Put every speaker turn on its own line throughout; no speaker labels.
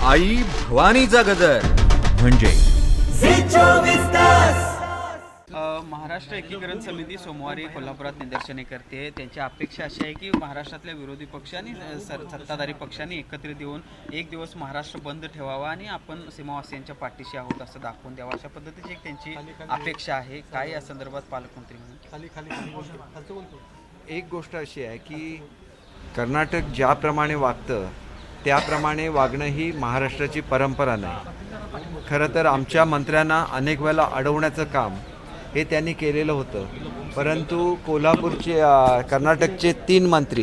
आई भवानीचा गजर म्हणजे
महाराष्ट्र एकीकरण समिती सोमवारी कोल्हापुरात निदर्शने करते। त्यांची अपेक्षा अशी आहे की महाराष्ट्रातल्या विरोधी पक्ष आणि सत्ताधारी पक्षांनी एकत्रित येऊन एक दिवस महाराष्ट्र बंद ठेवावा आणि आपण सीमावासियांच्या पाठीशी आहोत असं दाखवून द्यावं, अशा पद्धतीची एक त्यांची अपेक्षा आहे। काय या संदर्भात पालकमंत्री म्हणून
एक गोष्ट अशी आहे की कर्नाटक ज्याप्रमाणे वागतं त्याप्रमाणे वागणं ही महाराष्ट्राची परंपरा नाही। खरं तर आमच्या मंत्र्यांना अनेक वेळेला अडवण्याचं काम हे त्यांनी केलेलं होतं, परंतु कोल्हापूरचे कर्नाटकचे 3 मंत्री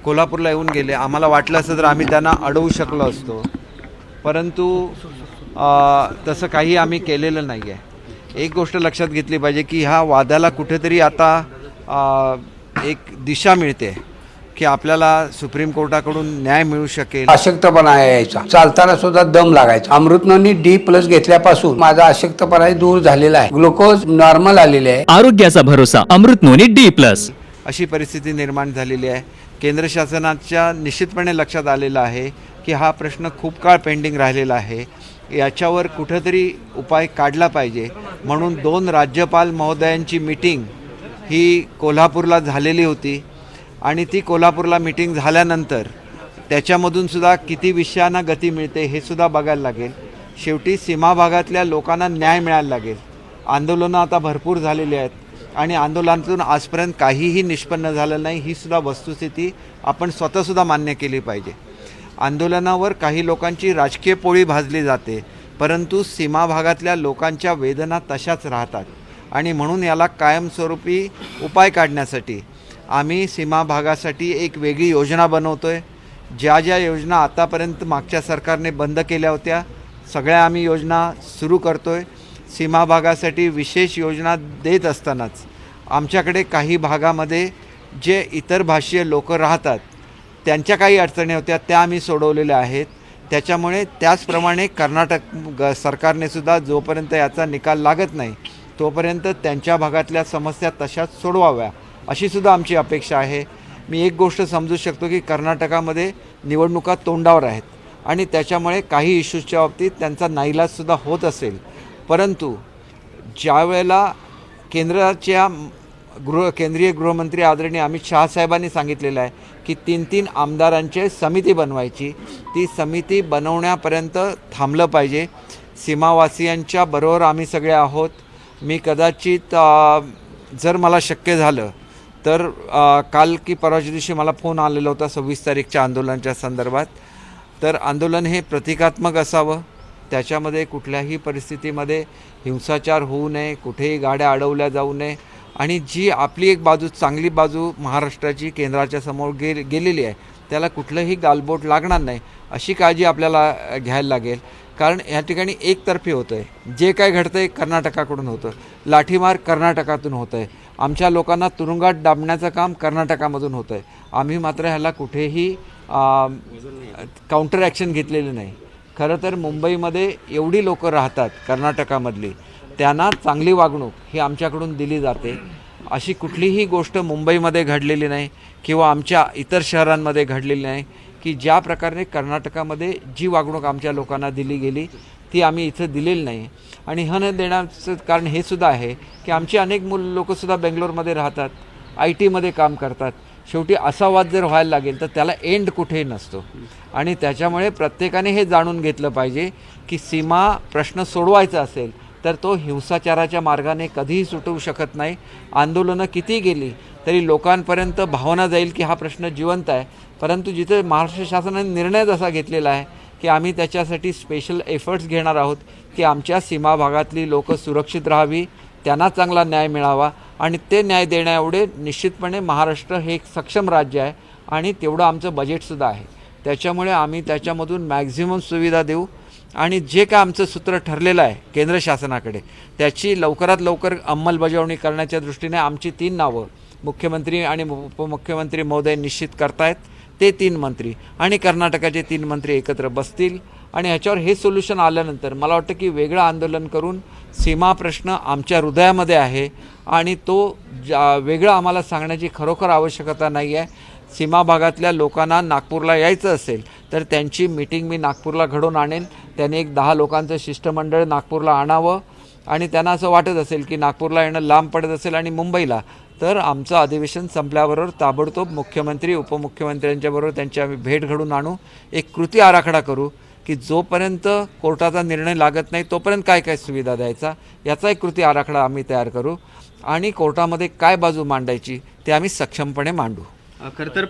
कोल्हापूरला येऊन गेले। आम्हाला वाटलं असतं तर आम्ही त्यांना अडवू शकलो असतो, परंतु तसं काही आम्ही केलेलं नाही आहे। एक गोष्ट लक्षात घेतली पाहिजे की ह्या वादाला कुठेतरी आता एक दिशा मिळते की आपल्याला सुप्रीम कोर्टाकडून न्याय मिळू शकेल।
अशक्तपणा यायचा, चालताना सुद्धा दम लागायचा। अमृतनोनी D+ घेतल्यापासून माझा अशक्तपणा दूर झालेला आहे, ग्लुकोज नॉर्मल आलेले आहे।
आरोग्याचा भरोसा अमृतनोनी D+
अशी परिस्थिती निर्माण झालेली आहे। केंद्र शासनाच्या निश्चितपणे लक्षात आलेलं आहे की हा प्रश्न खूप काळ पेंडिंग राहिलेला आहे, याच्यावर कुठेतरी उपाय काढला पाहिजे। म्हणून 2 राज्यपाल महोदयांची मीटिंग ही कोल्हापूरला झालेली होती आणि ती कोल्हापूरला मीटिंग झाल्यानंतर त्याच्यामधून सुद्धा किती विषयांना गती मिळते हे सुद्धा बघायला लागेल। शेवटी सीमा भागातल्या लोकांना न्याय मिळायला लागेल। आंदोलनं आता भरपूर झालेली आहेत आणि आंदोलनातून आजपर्यंत काहीही निष्पन्न झालं नाही, ही सुद्धा वस्तुस्थिती आपण स्वतःसुद्धा मान्य केली पाहिजे। आंदोलनावर काही लोकांची राजकीय पोळी भाजली जाते, परंतु सीमा भागातल्या लोकांच्या वेदना तशाच राहतात आणि म्हणून याला कायमस्वरूपी उपाय काढण्यासाठी आम्ही सीमा भागासाठी एक वेगळी योजना बनवतो आहे। ज्या ज्या योजना आतापर्यंत मागच्या सरकारने बंद केल्या होत्या सगळ्या आम्ही योजना सुरू करतो आहे। सीमा भागासाठी विशेष योजना देत असतानाच आमच्याकडे काही भागामध्ये जे इतर भाषीय लोक राहतात त्यांच्या काही अडचणी होत्या त्या आम्ही सोडवलेल्या आहेत। त्याच्यामुळे त्याचप्रमाणे कर्नाटक सरकारने सुद्धा जोपर्यंत याचा निकाल लागत नाही तोपर्यंत त्यांच्या भागातल्या समस्या तशाच सोडवाव्या अशी सुद्धा आमची अपेक्षा आहे। मी एक गोष्ट समजू शकतो की कर्नाटकामध्ये निवडणुका तोंडावर आहेत आणि त्याच्यामुळे काही इश्यूजच्या बाबतीत त्यांचा नाईलाजसुद्धा होत असेल, परंतु ज्या वेळेला केंद्रीय गृहमंत्री आदरणीय अमित शहा साहेबांनी सांगितलेलं आहे की 3-3 आमदारांची समिती बनवायची, ती समिती बनवण्यापर्यंत थांबलं पाहिजे। सीमावासियांच्या बरोबर आम्ही सगळे आहोत। मी कदाचित जर मला शक्य झालं तर काल की परवाच्या दिवशी मला फोन आलेला होता 26 तारीखच्या आंदोलनाच्या संदर्भात। तर आंदोलन हे प्रतिकात्मक असावं, त्याच्यामध्ये कुठल्याही परिस्थितीमध्ये हिंसाचार होऊ नये, कुठेही गाड्या अडवल्या जाऊ नये आणि जी आपली एक बाजू चांगली बाजू महाराष्ट्राची केंद्राच्या समोर गेलेली आहे त्याला कुठलंही गालबोट लागणार नाही अशी काळजी आपल्याला घ्यायला लागेल। कारण या ठिकाणी एकतर्फी होतं आहे, जे काय घडतं आहे कर्नाटकाकडून होतं, लाठीमार कर्नाटकातून होतं आहे, आमच्या लोकांना तुरुंगात डांबण्याचं काम कर्नाटकामधून होतं आहे। आम्ही मात्र ह्याला कुठेही काउंटर ॲक्शन घेतलेली नाही। खरं तर मुंबईमध्ये एवढी लोकं राहतात कर्नाटकामधली, त्यांना चांगली वागणूक ही आमच्याकडून दिली जाते। अशी कुठलीही गोष्ट मुंबईमध्ये घडलेली नाही किंवा आमच्या इतर शहरांमध्ये घडलेली नाही की ज्या प्रकारे कर्नाटकामध्ये जी वागणूक आमच्या लोकांना दिली गेली ती आम्ही इथं दिलेली नाही। आणि हे न देण्याचं कारण हे सुद्धा आहे की आमची अनेक लोकंसुद्धा बेंगलोरमध्ये राहतात, IT मध्ये काम करतात। शेवटी असा वाद जर व्हायला लागेल तर त्याला एंड कुठेही नसतो आणि त्याच्यामुळे प्रत्येकाने हे जाणून घेतलं पाहिजे की सीमा प्रश्न सोडवायचा असेल तर तो हिंसाचाराच्या मार्गाने कधीही सुटवू शकत नाही। आंदोलनं किती गेली तरी लोकांपर्यंत भावना जाईल की हा प्रश्न जिवंत आहे, परंतु जिथे महाराष्ट्र शासनाने निर्णय असा घेतलेला आहे की आम्ही त्याच्यासाठी स्पेशल एफर्ट्स घेणार आहोत की आमच्या सीमा भागातली लोकं सुरक्षित राहावी, त्यांना चांगला न्याय मिळावा आणि ते न्याय देण्याएवढे निश्चितपणे महाराष्ट्र हे एक सक्षम राज्य आहे आणि तेवढं आमचं बजेटसुद्धा आहे। त्याच्यामुळे आम्ही त्याच्यामधून मॅक्झिमम सुविधा देऊ आणि जे काय आमचं सूत्र ठरलेलं आहे केंद्र शासनाकडे त्याची लवकरात लवकर अंमलबजावणी करण्याच्या दृष्टीने आमची 3 नावं मुख्यमंत्री आणि उपमुख्यमंत्री महोदय निश्चित करतायत। ते 3 मंत्री आणि कर्नाटकाचे 3 मंत्री एकत्र बसतील आणि ह्याच्यावर हे सोल्युशन आल्यानंतर मला वाटतं की वेगळं आंदोलन करून सीमा प्रश्न आमच्या हृदयामध्ये आहे आणि तो वेगळं आम्हाला सांगण्याची खरोखर आवश्यकता नाही आहे। सीमा भागातल्या लोकांना नागपूरला यायचं असेल तर त्यांची मीटिंग मी नागपूरला घडवून आणेन. त्यांनी एक 10 लोकांचं शिष्टमंडळ नागपूरला आणावं आणि त्यांना असं वाटत असेल की नागपूरला येणं लांब पडत असेल आणि मुंबईला, तर आमचं अधिवेशन संपल्याबरोबर ताबडतोब मुख्यमंत्री उपमुख्यमंत्र्यांच्याबरोबर त्यांची आम्ही भेट घडून आणू. एक कृती आराखडा करू की जोपर्यंत कोर्टाचा निर्णय लागत नाही तोपर्यंत काय काय सुविधा द्यायचा याचा एक कृती आराखडा आम्ही तयार करू आणि कोर्टामध्ये काय बाजू मांडायची ते आम्ही सक्षमपणे मांडू.
खरं तर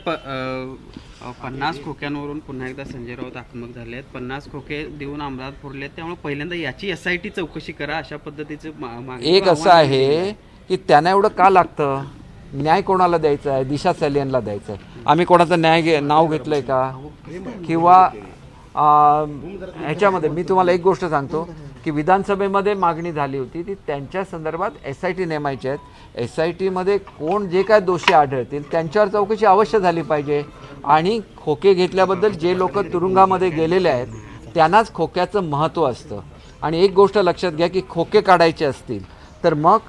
50 खोक्यांवरून पुन्हा एकदा संजय राऊत आक्रमक झाले आहेत. 50 खोके देऊन अमरावती फोडले, त्यामुळे पहिल्यांदा याची SIT चौकशी करा अशा पद्धतीचं
एक असं आहे की त्यांना एवढं का लागतं? न्याय कोणाला द्यायचा आहे? दिशा सॅलियनला द्यायचं आहे. आम्ही कोणाचं नाव घेतलंय का? किंवा ह्याच्यामध्ये मी तुम्हाला एक गोष्ट सांगतो की विधानसभेमध्ये मागणी झाली होती ती त्यांच्या संदर्भात SIT नेमायच्या आहेत. SITमध्ये कोण जे काय दोषी आढळतील त्यांच्यावर चौकशी अवश्य झाली पाहिजे. आणि खोके घेतल्याबद्दल जे लोक तुरुंगामध्ये गेलेले आहेत त्यांनाच खोक्याचं महत्त्व असतं. आणि एक गोष्ट लक्षात घ्या की खोके काढायचे असतील तर मग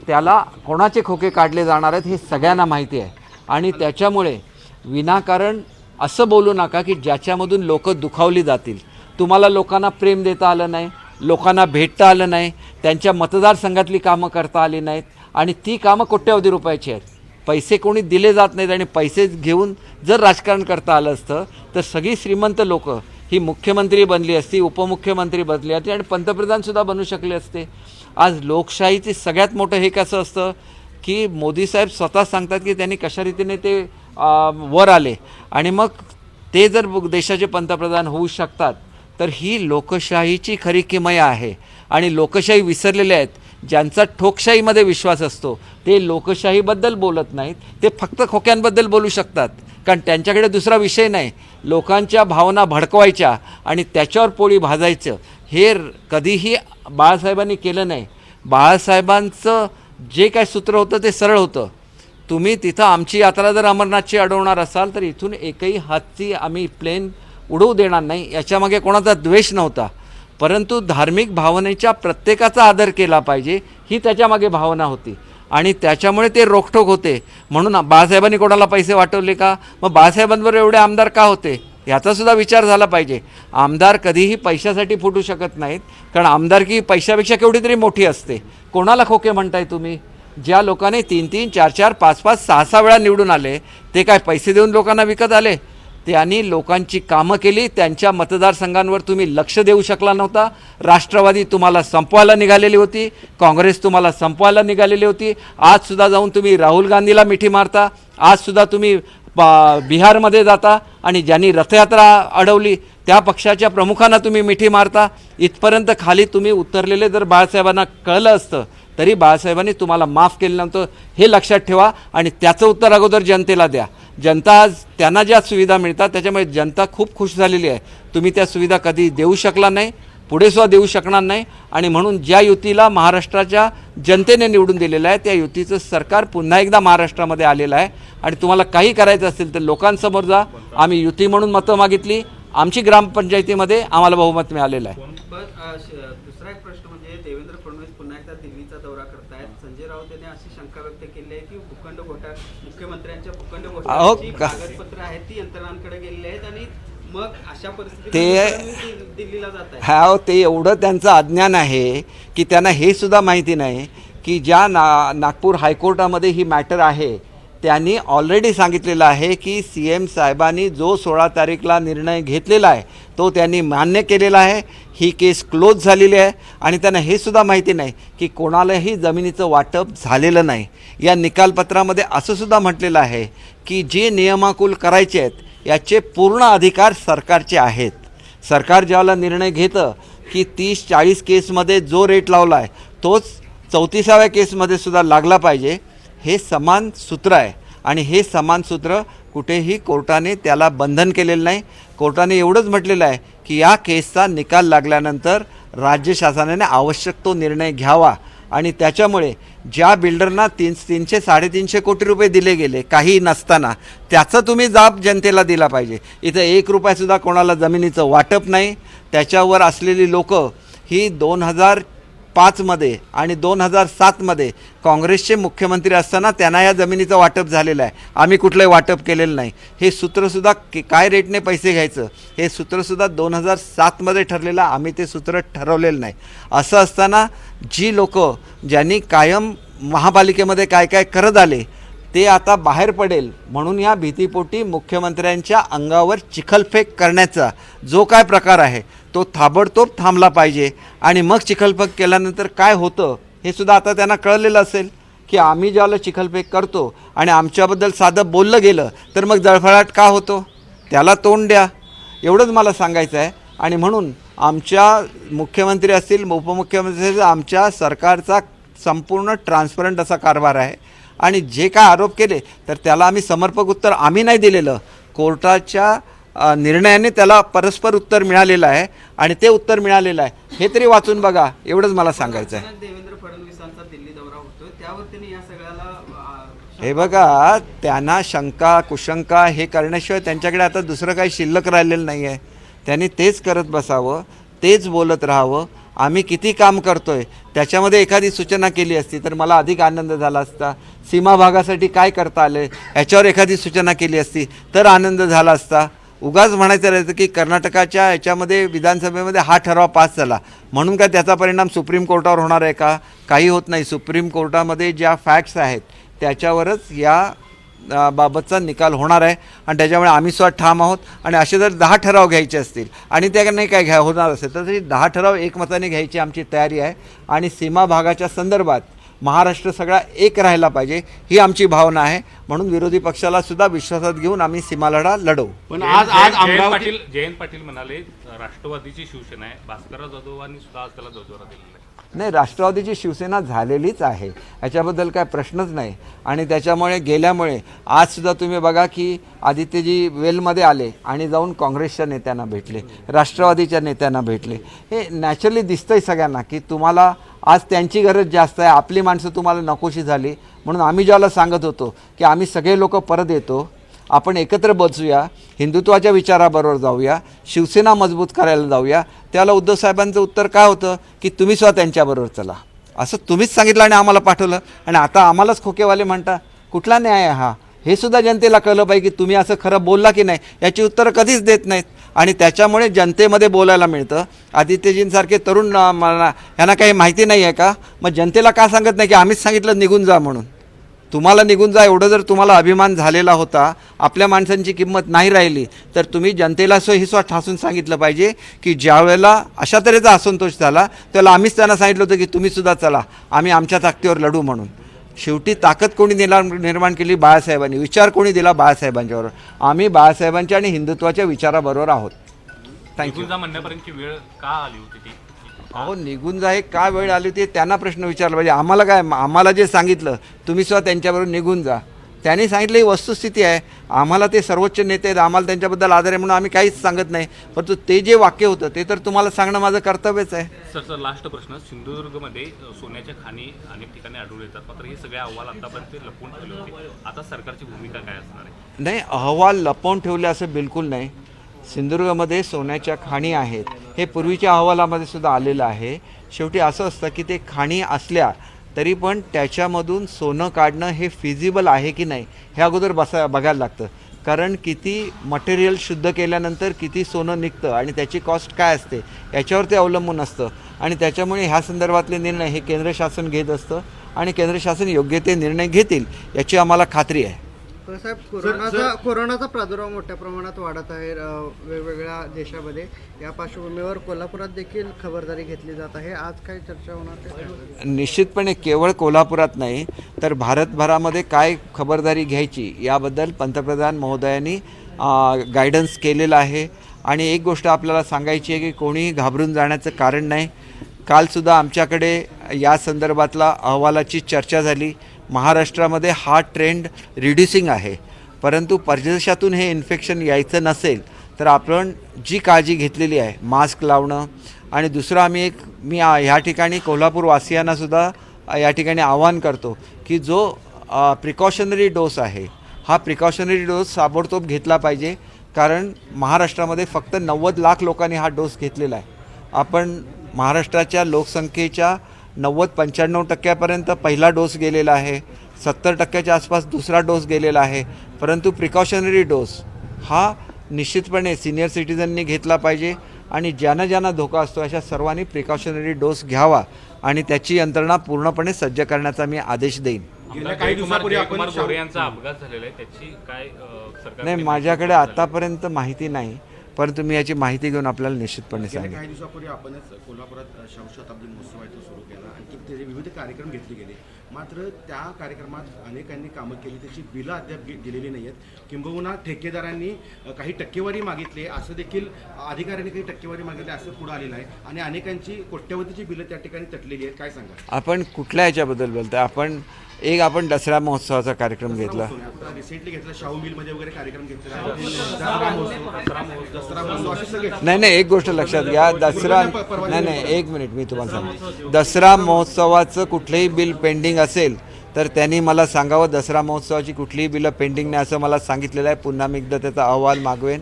त्याला कोणाचे खोके काढले जाणार आहेत हे सगळ्यांना माहिती आहे. आणि त्याच्यामुळे विनाकारण असं बोलू नका की ज्याच्यामधून लोक दुखावली जातील. तुम्हाला लोकांना प्रेम देता आलं नाही, लोकांना भेटता आलं नाही, त्यांच्या मतदारसंघातली कामं करता आली नाहीत आणि ती कामं कोट्यवधी रुपयाची आहेत. पैसे कोणी दिले जात नाहीत आणि पैसे घेऊन जर राजकारण करता आलं असतं तर सगळी श्रीमंत लोक ही मुख्यमंत्री बनली असती, उपमुख्यमंत्री बनली असती आणि पंतप्रधानसुद्धा बनू शकले असते. आज लोकशाहीची सगळ्यात मोठं हे कसं असतं की मोदी साहेब स्वतः सांगतात की त्यांनी कशा रीतीने ते वर आले आणि मग ते जर देशाचे पंतप्रधान होऊ शकतात तर ही लोकशाहीची खरी किमया आहे. आणि लोकशाही विसरलेले आहेत, ज्यांचा ठोकशाहीमध्ये विश्वास असतो ते लोकशाहीबद्दल बोलत नाहीत, ते फक्त खोक्यांबद्दल बोलू शकतात कारण त्यांच्याकडे दुसरा विषय नाही. लोकांच्या भावना भडकवायच्या आणि त्याच्यावर पोळी भाजायचं हे कधीही बाळासाहेबांनी केलं नाही. बाळासाहेबांचं जे काय सूत्र होतं ते सरळ होतं. तुम्ही तिथं आमची यात्रा जर अमरनाथची अडवणार असाल तर इथून एकही हातची आम्ही प्लेन उडवू देणार नाही. याच्यामागे कोणाचा द्वेष नव्हता, परंतु धार्मिक भावनेच्या प्रत्येकाचा आदर केला पाहिजे ही त्याच्यामागे भावना होती आणि त्याच्यामुळे ते रोखठोक होते. म्हणून बाळासाहेबांनी कोणाला पैसे वाटवले का? मग बाळासाहेबांवर एवढे आमदार का होते याचासुद्धा विचार झाला पाहिजे. आमदार कधीही पैशासाठी फुटू शकत नाहीत कारण आमदारकी पैशापेक्षा केवढी तरी मोठी असते. कोणाला खोके म्हणताय तुम्ही? ज्या लोकांनी 3-3, 4-4, 5-5, 6-6 वेळा निवडून आले ते काय पैसे देऊन लोकांना विकत आले? त्यांनी लोकांची कामं केली. त्यांच्या मतदारसंघांवर तुम्ही लक्ष देऊ शकला नव्हता. राष्ट्रवादी तुम्हाला संपवायला निघालेली होती, काँग्रेस तुम्हाला संपवायला निघालेली होती. आजसुद्धा जाऊन तुम्ही राहुल गांधीला मिठी मारता, आजसुद्धा तुम्ही बिहारमध्ये जाता आणि ज्यांनी रथयात्रा अडवली त्या पक्षाच्या प्रमुखांना तुम्ही मिठी मारता. इथपर्यंत खाली तुम्ही उतरलेले जर बाळासाहेबांना कळलं असतं तरी बाळासाहेबांनी तुम्हाला माफ केलं नव्हतं हे लक्षात ठेवा आणि त्याचं उत्तर अगोदर जनतेला द्या. जनता आज त्यांना ज्या सुविधा मिळतात त्याच्यामुळे जनता खूप खुश झालेली आहे. तुम्ही त्या सुविधा कधी देऊ शकला नाही, पुढेसुद्धा देऊ शकणार नाही आणि म्हणून ज्या युतीला महाराष्ट्राच्या जनतेने निवडून दिलेलं आहे त्या युतीचं सरकार पुन्हा एकदा महाराष्ट्रामध्ये आलेलं आहे. आणि तुम्हाला काही करायचं असेल तर लोकांसमोर जा. आम्ही युती म्हणून मतं मागितली, आमची ग्रामपंचायतीमध्ये आम्हाला बहुमत मिळालेलं आहे.
दुसरा एक प्रश्न म्हणजे देवेंद्र फडणवीस पुन्हा एकदा दिल्लीचा दौरा करतायत. संजय राऊत यांनी अशी शंका व्यक्त केली आहे की भूखंड घोटाळा मुख्यमंत्र्यांच्या भूखंड घोटाळ्याची कागदपत्र आहेत ती यंत्रणांकडे गेलेली आहेत आणि मग अशा परिस्थितीत दिल्लीला जात आहे.
हा ते एवढं त्यांचं अज्ञान आहे की त्यांना हे सुद्धा माहिती नाही की ज्या नागपूर हायकोर्टामध्ये ही मॅटर आहे त्यांनी ऑलरेडी सांगितलेलं आहे की CM साहेबांनी जो 16 तारीखला निर्णय घेतलेला आहे तो त्यांनी मान्य केलेला आहे. ही केस क्लोज झालेली आहे आणि त्यांना हे सुद्धा माहिती नाही की कोणालाही जमिनीचं वाटप झालेलं नाही. या निकालपत्रामध्ये असं सुद्धा म्हटलेलं आहे की जे नियमाकुल करायचे आहेत याचे पूर्ण अधिकार सरकारचे आहेत. सरकार ज्यावेळेला निर्णय घेतं की 30-40 केसमध्ये जो रेट लावला आहे तोच 34व्या केसमध्ये सुद्धा लागला पाहिजे. हे समान सूत्र आहे आणि हे समान सूत्र कुठेही कोर्टाने त्याला बंधन केलेलं नाही. कोर्टाने एवढंच म्हटलेलं आहे की या केसचा निकाल लागल्यानंतर राज्य शासनाने आवश्यक तो निर्णय घ्यावा आणि त्याच्यामुळे ज्या बिल्डरना 300-350 कोटी रुपये दिले गेले काही नसताना त्याचा तुम्ही जाब जनतेला दिला पाहिजे. इथं 1 रुपयासुद्धा कोणाला जमिनीचं वाटप नाही. त्याच्यावर असलेली लोकं ही 2005मध्ये आणि 2007मध्ये काँग्रेसचे मुख्यमंत्री असताना त्यांना या जमिनीचं वाटप झालेलं आहे. आम्ही कुठलंही वाटप केलेलं नाही. हे सूत्रसुद्धा काय रेटने पैसे घ्यायचं हे सूत्रसुद्धा 2007मध्ये ठरलेलं, आम्ही ते सूत्र ठरवलेलं नाही. असं असताना जी लोकं ज्यांनी कायम महापालिकेमध्ये काय काय करत आले ते आता बाहेर पडेल म्हणून या भीतीपोटी मुख्यमंत्र्यांच्या अंगावर चिखलफेक करण्याचा जो काय प्रकार आहे तो ताबडतोब थांबला पाहिजे. आणि मग चिखलफेक केल्यानंतर काय होतं हे सुद्धा आता त्यांना कळलेलं असेल की आम्ही ज्याला चिखलफेक करतो आणि आमच्याबद्दल साधं बोललं गेलं तर मग जळफळाट का होतो, त्याला तोंड द्या, एवढंच मला सांगायचं आहे. आणि म्हणून आमच्या मुख्यमंत्री असतील उपमुख्यमंत्री असतील आमच्या सरकारचा संपूर्ण ट्रान्सपरंट असा कारभार आहे. आणि जे काय आरोप केले तर त्याला आम्ही समर्पक उत्तर आम्ही नाही दिलेलं, कोर्टाच्या निर्णयाने त्याला परस्पर उत्तर मिळालेलं आहे आणि ते उत्तर मिळालेलं आहे. हे तरी वाचून बघा, एवढंच मला सांगायचं आहे.
देवेंद्र फडणवीसांचा दिल्ली दौरा होतोय त्यावर त्यांनी या सगळ्याला
हे बघा, त्यांना शंका कुशंका हे करण्याशिवाय त्यांच्याकडे आता दुसरं काही शिल्लक राहिलेलं नाही आहे. त्यांनी तेच करत बसावं, तेच बोलत राहावं. आम्ही किती काम करतोय त्याच्यामध्ये एखादी सूचना केली असती तर मला अधिक आनंद झाला असता. सीमा भागासाठी काय करता आले याच्यावर एखादी सूचना केली असती तर आनंद झाला असता. उगाच म्हणायचं राहायचं की कर्नाटकाच्या याच्यामध्ये विधानसभेमध्ये हा ठराव पास झाला म्हणून काय त्याचा परिणाम सुप्रीम कोर्टावर होणार आहे का? काही होत नाही. सुप्रीम कोर्टामध्ये ज्या फॅक्ट्स आहेत त्याच्यावरच या बाबतचा निकाल होणार आहे आणि त्याच्यामुळे आम्ही स्वतः ठाम आहोत. आणि असे जर 10 ठराव घ्यायचे असतील आणि त्या नाही काय होणार असेल तर ते 10 ठराव एकमताने घ्यायची आमची तयारी आहे. आणि सीमा भागाच्या संदर्भात महाराष्ट्र सगळा एक राहायला पाहिजे ही आमची भावना आहे. म्हणून विरोधी पक्षाला सुद्धा विश्वासात घेऊन आम्ही सीमालढा लढवू.
पण आज जयंत पाटील म्हणाले राष्ट्रवादीची शिवसेना आहे, भास्करराव जाधवांनी सुद्धा आज त्याला दुजोरा दिलेला आहे.
नाही, राष्ट्रवादीची शिवसेना झालेलीच आहे, याच्याबद्दल काय प्रश्नच नाही. आणि त्याच्यामुळे गेल्यामुळे आजसुद्धा तुम्ही बघा की आदित्यजी वेलमध्ये आले आणि जाऊन काँग्रेसच्या नेत्यांना भेटले, राष्ट्रवादीच्या नेत्यांना भेटले. हे नॅचरली दिसतंय सगळ्यांना की तुम्हाला आज त्यांची गरज जास्त आहे, आपली माणसं तुम्हाला नकोशी झाली. म्हणून आम्ही ज्याला सांगत होतो की आम्ही सगळे लोक परत येतो, आपण एकत्र बसूया, हिंदुत्वाच्या विचाराबरोबर जाऊया, शिवसेना मजबूत करायला जाऊया, त्याला उद्धव साहेबांचं उत्तर काय होतं की तुम्ही स्वतः त्यांच्याबरोबर चला, असं तुम्हीच सांगितलं आणि आम्हाला पाठवलं. आणि आता आम्हालाच खोकेवाले म्हणता, कुठला न्याय आहे हा? हे सुद्धा जनतेला कळलं पाहिजे की तुम्ही असं खरं बोलला की नाही. याची उत्तरं कधीच देत नाहीत आणि त्याच्यामुळे जनतेमध्ये बोलायला मिळतं. आदित्यजींसारखे तरुण यांना काही माहिती नाही आहे का? मग जनतेला का सांगत नाही की आम्हीच सांगितलं निघून जा म्हणून? तुम्हाला निघून जा एवढं जर तुम्हाला अभिमान झालेला होता, आपल्या माणसांची किंमत नाही राहिली तर तुम्ही जनतेला ही स्वतः ठासून सांगितलं पाहिजे की ज्या वेळेला अशा तऱ्हेचा असंतोष झाला त्याला आम्हीच त्यांना सांगितलं होतं की तुम्हीसुद्धा चला, आम्ही आमच्या ताकदीवर लढू म्हणून. शेवटी ताकद कोणी निर्माण केली? बाळासाहेबांनी. विचार कोणी दिला? बाळासाहेबांच्याबरोबर. आम्ही बाळासाहेबांच्या आणि हिंदुत्वाच्या विचाराबरोबर आहोत. थँक्यू.
म्हणण्यापर्यंतची वेळ का आली होती ती?
अहो, निघून जा हे का वेळ आली होती त्यांना प्रश्न विचारला पाहिजे. आम्हाला काय, आम्हाला जे सांगितलं तुम्ही स्वतः त्यांच्याबरोबर निघून जा, त्यांनी सांगितलं ही वस्तुस्थिती आहे. आम्हाला ते सर्वोच्च नेते आहेत, आम्हाला त्यांच्याबद्दल आदर आहे म्हणून आम्ही काहीच सांगत नाही. परंतु ते जे वाक्य होतं ते तर तुम्हाला सांगणं माझं कर्तव्यच आहे.
सर लास्ट प्रश्न, सिंधुदुर्गमध्ये सोन्याच्या खाणी अनेक ठिकाणी आढळून येतात, मात्र हे सगळे अहवाल आतापर्यंत लपवून ठेवले होते. आता सरकारची भूमिका काय असणार आहे?
नाही, अहवाल लपवून ठेवले असं बिलकुल नाही. सिंधुदुर्गमध्ये सोन्याच्या खाणी आहेत हे पूर्वीच्या अहवालामध्ये सुद्धा आलेलं आहे. शेवटी असं असतं की ते खाणी असल्या तरी पण त्याच्यामधून सोनं काढणं हे फिजिबल आहे की नाही हे अगोदर बघायला लागतं. कारण किती मटेरियल शुद्ध केल्यानंतर किती सोनं निघतं आणि त्याची कॉस्ट काय असते याच्यावर ते अवलंबून असतं. आणि त्याच्यामुळे ह्या संदर्भातले निर्णय हे केंद्र शासन घेत असतं आणि केंद्र शासन योग्य ते निर्णय घेतील याची आम्हाला खात्री आहे.
साहेब, कोरोनाचा प्रादुर्भाव मोठ्या प्रमाणात वाढत आहे वेगवेगळ्या देशामध्ये. या पार्श्वभूमीवर कोल्हापुरात देखील खबरदारी घेतली जात आहे. आज काय चर्चा होणार?
निश्चितपणे केवळ कोल्हापुरात नाही तर भारतभरामध्ये काय खबरदारी घ्यायची याबद्दल पंतप्रधान महोदयांनी गायडन्स केलेलं आहे. आणि एक गोष्ट आपल्याला सांगायची आहे की कोणीही घाबरून जाण्याचं कारण नाही. कालसुद्धा आमच्याकडे या संदर्भातला अहवालाची चर्चा झाली. महाराष्ट्रामध्ये हा ट्रेंड रिड्युसिंग आहे, परंतु परदेशातून हे इन्फेक्शन यायचं नसेल तर आपण जी काळजी घेतलेली आहे, मास्क लावणं आणि दुसरं मी ह्या ठिकाणी कोल्हापूरवासियांनासुद्धा या ठिकाणी आवाहन करतो की जो प्रिकॉशनरी डोस आहे हा प्रिकॉशनरी डोस ताबडतोब घेतला पाहिजे. कारण महाराष्ट्रामध्ये फक्त 90 लाख लोकांनी हा डोस घेतलेला आहे. आपण महाराष्ट्राच्या लोकसंख्येच्या 90-95% पहिला डोस गेलेला आहे, 70% आसपास दुसरा डोस गेलेला आहे. परंतु प्रिकॉशनरी डोस हा निश्चितपणे सिनियर सिटीजननी घेतला पाहिजे आणि ज्यांना ज्यांना धोका असतो अशा सर्वांनी प्रिकॉशनरी डोस घ्यावा आणि त्याची यंत्रणा पूर्णपणे सज्ज करण्याचा मी आदेश देईन.
गेल्या काही दिवसापूर्वी जयकुमार गोरे यांचा अपघात झालेला आहे, त्याची काय सरकार
नाही, माझ्याकडे आतापर्यंत माहिती नाही, परंतु मी याची माहिती घेऊन आपल्याला निश्चितपणे सांगेन.
काही दिवसापूर्वी आपणच कोल्हापुरात शताब्दी महोत्सवाचं सुरू केला आणि त्याचे विविध कार्यक्रम घेतले गेले. मात्र त्या कार्यक्रमात अनेकांनी कामं केली, त्याची बिलं अद्याप दिलेली नाही आहेत. किंबहुना ठेकेदारांनी काही टक्केवारी मागितली, असं देखील अधिकाऱ्यांनी काही टक्केवारी मागितली असं पुढे आलेलं आहे आणि अनेकांची कोट्यवधीची बिलं त्या ठिकाणी तटलेली आहेत. काय सांगा?
आपण कुठल्या याच्याबद्दल बोलताय? आपण दसरा महोत्सवाचा कार्यक्रम घेतला.
रिसेंटली घेतला, शाहू मिलमध्ये वगैरे कार्यक्रम घेतला, दसरा महोत्सव असे सगळे.
नाही, एक गोष्ट लक्षात घ्या, दसरा नाही, एक मिनिट मी तुम्हाला सांगतो. दसरा महोत्सवाचं कुठलंही बिल पेंडिंग असेल तर त्यांनी मला सांगावं. दसरा महोत्सवाची कुठलीही बिलं पेंडिंग नाही असं मला सांगितलेलं आहे. पुन्हा मी एकदा त्याचा अहवाल मागवेन.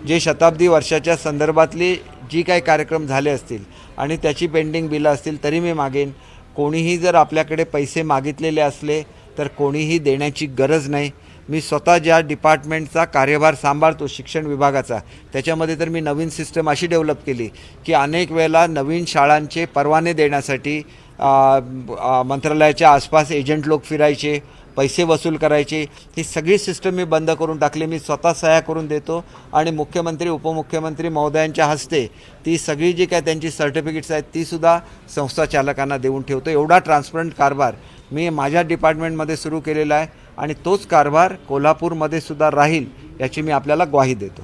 जे शताब्दी वर्षाच्या संदर्भातले जी काही कार्यक्रम झाले असतील आणि त्याची पेंडिंग बिलं असतील तरी मी मागेन. कोणीही जर आपल्याकडे पैसे मागितलेले असले तर कोणीही देण्याची गरज नाही. मी स्वतः ज्या डिपार्टमेंटचा कार्यभार सांभाळतो शिक्षण विभागाचा, त्याच्यामध्ये तर मी नवीन सिस्टम अशी डेव्हलप केली की अनेक वेळेला नवीन शाळांचे परवाने देण्यासाठी मंत्रालयाच्या आसपास एजंट लोक फिरायचे, पैसे वसूल करायचे. ही सगळी सिस्टम मी बंद करून टाकली. मी स्वतः सह्या करून देतो आणि मुख्यमंत्री उपमुख्यमंत्री महोदयांच्या हस्ते ती सगळी जी काय त्यांची सर्टिफिकेट्स आहेत तीसुद्धा संस्था चालकांना देऊन ठेवतो. एवढा ट्रान्सपरंट कारभार मी माझ्या डिपार्टमेंटमध्ये सुरू केलेला आहे आणि तोच कारभार कोल्हापूरमध्ये सुद्धा राहील याची मी आपल्याला ग्वाही देतो.